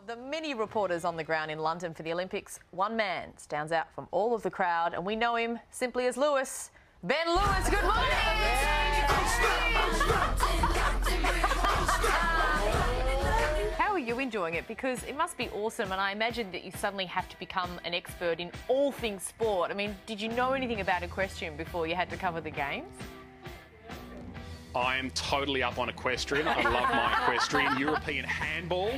Of the many reporters on the ground in London for the Olympics, one man stands out from all of the crowd, and we know him simply as Lewis. Ben Lewis, good morning! How are you enjoying it? Because it must be awesome, and I imagine that you suddenly have to become an expert in all things sport. I mean, did you know anything about equestrian before you had to cover the games? I am totally up on equestrian. I love my equestrian. European handball,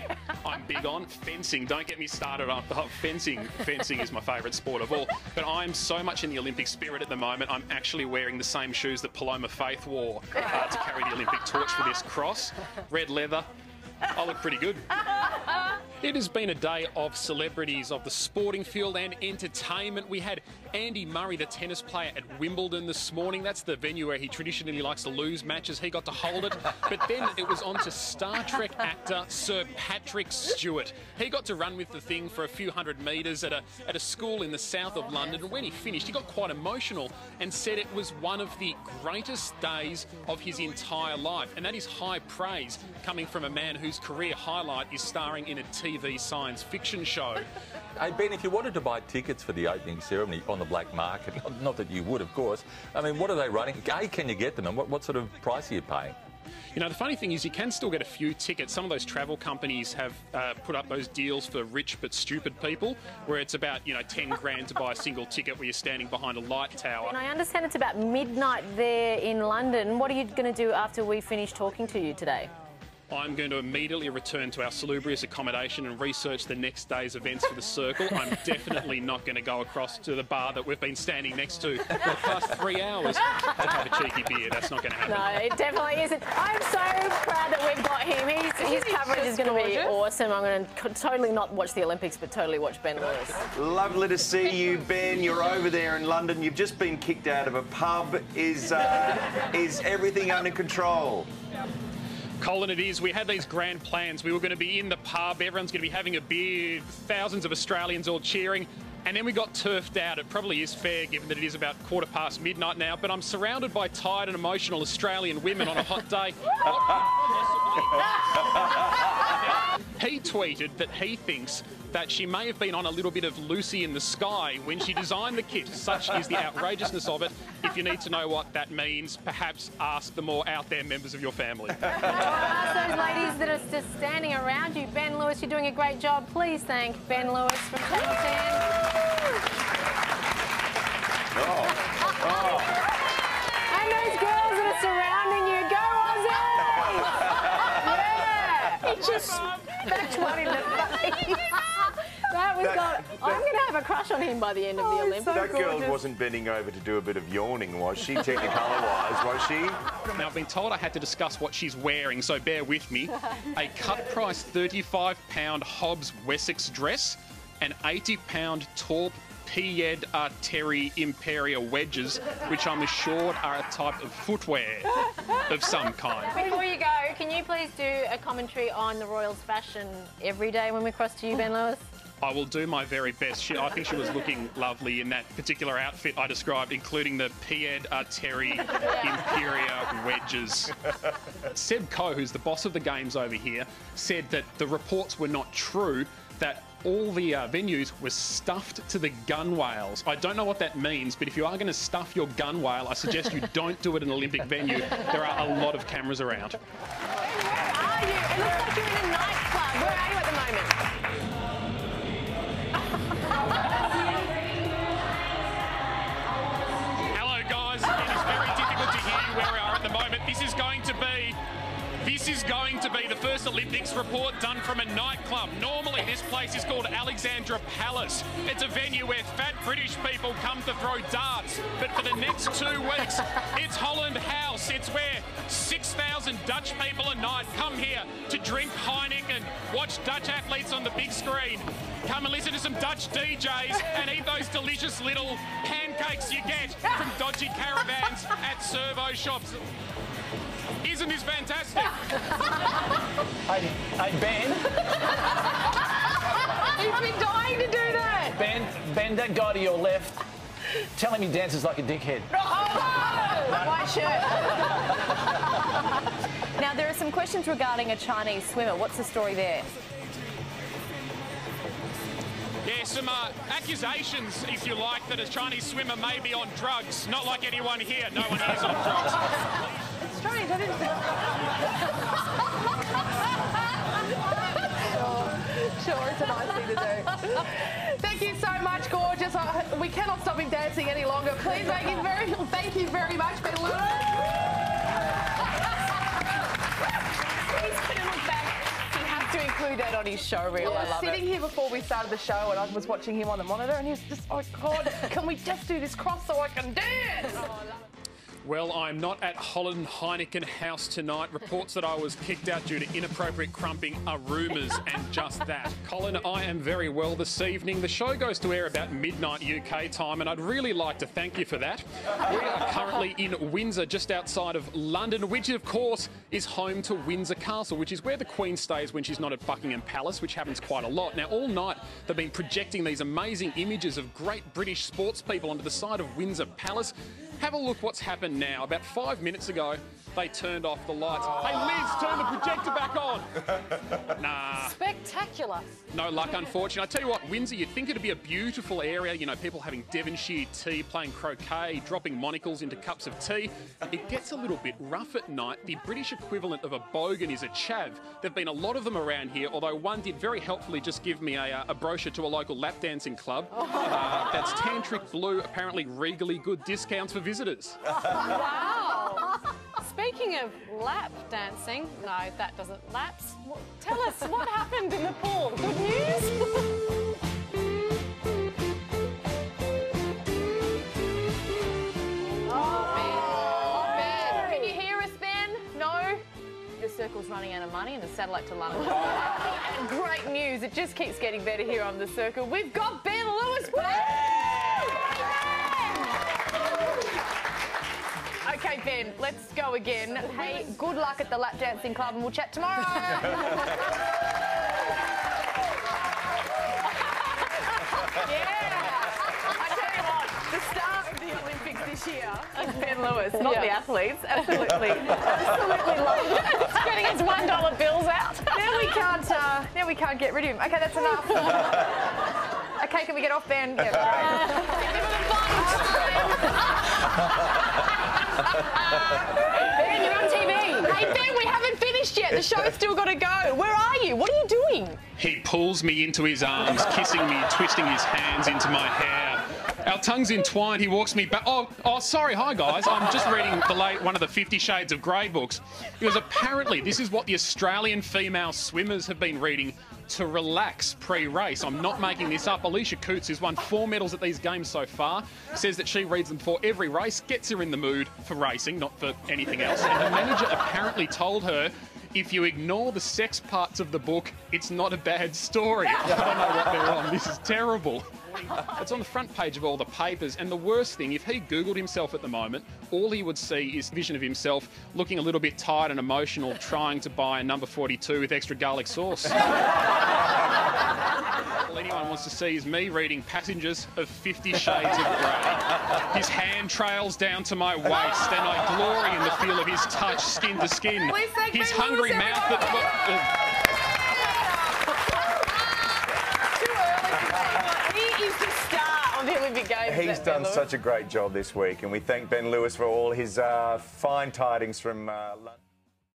I'm big on. Fencing, don't get me started on fencing. Fencing is my favourite sport of all. But I'm so much in the Olympic spirit at the moment, I'm actually wearing the same shoes that Paloma Faith wore to carry the Olympic torch for this cross. Red leather. I look pretty good. It has been a day of celebrities of the sporting field and entertainment. We had Andy Murray, the tennis player, at Wimbledon this morning. That's the venue where he traditionally likes to lose matches. He got to hold it. But then it was on to Star Trek actor Sir Patrick Stewart. He got to run with the thing for a few hundred metres at a school in the south of London. And when he finished, he got quite emotional and said it was one of the greatest days of his entire life. And that is high praise coming from a man whose career highlight is starring in a TV science fiction show. Hey Ben, if you wanted to buy tickets for the opening ceremony on the black market, not that you would, of course, I mean, what are they running? A, can you get them, and what sort of price are you paying? You know, the funny thing is you can still get a few tickets. Some of those travel companies have put up those deals for rich but stupid people, where it's about, 10 grand to buy a single ticket where you're standing behind a light tower. And I understand it's about midnight there in London. What are you going to do after we finish talking to you today? I'm going to immediately return to our salubrious accommodation and research the next day's events for the Circle. I'm definitely not going to go across to the bar that we've been standing next to for the past 3 hours and have a cheeky beer. That's not going to happen. No, it definitely isn't. I'm so proud that we've got him. His coverage is going to be awesome. I'm going to totally not watch the Olympics, but totally watch Ben Lewis. Lovely to see you, Ben. You're over there in London. You've just been kicked out of a pub. Is everything under control? Colin, it is. We had these grand plans. We were going to be in the pub, everyone's going to be having a beer, thousands of Australians all cheering, and then we got turfed out. It probably is fair given that it is about midnight now, but I'm surrounded by tired and emotional Australian women on a hot day. He tweeted that he thinks that she may have been on a little bit of Lucy in the Sky when she designed the kit. Such is the outrageousness of it. If you need to know what that means, perhaps ask the more out there members of your family. Ask those ladies that are just standing around you. Ben Lewis, you're doing a great job. Please thank Ben Lewis from Channel 10. And those girls that are surrounding you. Go Aussie! Yeah! He just smacked one in the face. I'm going to have a crush on him by the end of the Olympics. That girl wasn't bending over to do a bit of yawning, was she? Technicolor-wise, was she? Now, I've been told I had to discuss what she's wearing, so bear with me. A cut-price £35 Hobbs Wessex dress, an £80 Torp Pied Terry Imperia wedges, which I'm assured are a type of footwear of some kind. Before you go, can you please do a commentary on the Royals' fashion every day when we cross to you, Ben Lewis? I will do my very best. I think she was looking lovely in that particular outfit I described, including the Pied Terry Imperia wedges. Seb Coe, who's the boss of the games over here, said that the reports were not true, that all the venues were stuffed to the gunwales. I don't know what that means, but if you are going to stuff your gunwale, I suggest you don't do it in an Olympic venue. There are a lot of cameras around. Where are you? It looks like you're in a nightclub. Where are you at the moment? Hello guys, it is very difficult to hear you where we are at the moment. This is going to be the first Olympics report done from a nightclub. Normally this place is called Alexandra Palace. It's a venue where fat British people come to throw darts. But for the next 2 weeks, it's Holland House. It's where 6,000 Dutch people a night come here to drink Heineken, watch Dutch athletes on the big screen, come and listen to some Dutch DJs and eat those delicious little pancakes you get from dodgy caravans at servo shops. Isn't this fantastic? Hey, Ben. He's been dying to do that. Ben, that guy to your left, tell him he dances like a dickhead. Oh, white shirt. Now, there are some questions regarding a Chinese swimmer. What's the story there? there's some accusations, if you like, that a Chinese swimmer may be on drugs. Not like anyone here. No one here is on drugs. It's strange, I didn't Sure, it's a nice thing to do. Thank you so much, gorgeous. We cannot stop him dancing any longer. Please, thank you very much, Ben Lewis. He's going to look back. He has to include that on his show reel. I love Sitting here before we started the show and I was watching him on the monitor and he was just, oh God, can we just do this cross so I can dance? Oh, I love it. Well, I'm not at Holland Heineken House tonight. Reports that I was kicked out due to inappropriate crumping are rumours, and just that. Colin, I am very well this evening. The show goes to air about midnight UK time, and I'd really like to thank you for that. We are currently in Windsor, just outside of London, which of course is home to Windsor Castle, which is where the Queen stays when she's not at Buckingham Palace, which happens quite a lot. Now, all night they've been projecting these amazing images of great British sports people onto the side of Windsor Palace. Have a look what's happened now. About 5 minutes ago, they turned off the lights. Hey, Liz, turn the projector back on. Nah. Spectacular. No luck, unfortunately. I tell you what, Windsor, you'd think it'd be a beautiful area, you know, people having Devonshire tea, playing croquet, dropping monocles into cups of tea. It gets a little bit rough at night. The British equivalent of a bogan is a chav. There've been a lot of them around here, although one did very helpfully just give me a brochure to a local lap dancing club. That's Tantric Blue, apparently regally good discounts for visitors. Wow. Speaking of lap dancing, no, that doesn't lapse. Tell us what happened in the pool. Good news? Ben, can you hear us, Ben? No? The Circle's running out of money and the satellite to London. And great news, it just keeps getting better here on the Circle. We've got Ben Lewis back! Okay, Ben, let's go again. Hey, good luck at the lap dancing club and we'll chat tomorrow. Yeah. I tell you what, the star of the Olympics this year is Ben Lewis, not the athletes. Absolutely love it. Getting his $1 bills out. Now we can't get rid of him. Okay, that's enough. Okay, can we get off, Ben? Yeah, Ben, you're on TV. Hey, Ben, we haven't finished yet. The show's still got to go. Where are you? What are you doing? He pulls me into his arms, kissing me, twisting his hands into my hair. Our tongues entwined, he walks me back. Oh, sorry, hi guys. I'm just reading one of the 50 Shades of Grey books. Because apparently this is what the Australian female swimmers have been reading to relax pre-race. I'm not making this up. Alicia Coutts, who's won 4 medals at these games so far, says that she reads them before every race, gets her in the mood for racing, not for anything else. And her manager apparently told her, if you ignore the sex parts of the book, it's not a bad story. I don't know what they're on. This is terrible. It's on the front page of all the papers, and the worst thing, if he Googled himself at the moment, all he would see is a vision of himself looking a little bit tired and emotional, trying to buy a number 42 with extra garlic sauce. All anyone wants to see is me reading Passengers of 50 Shades of Grey. His hand trails down to my waist, and I glory in the feel of his touch, skin to skin. His hungry mouth that... The Olympic Games. He's done such a great job this week, and we thank Ben Lewis for all his fine tidings from London.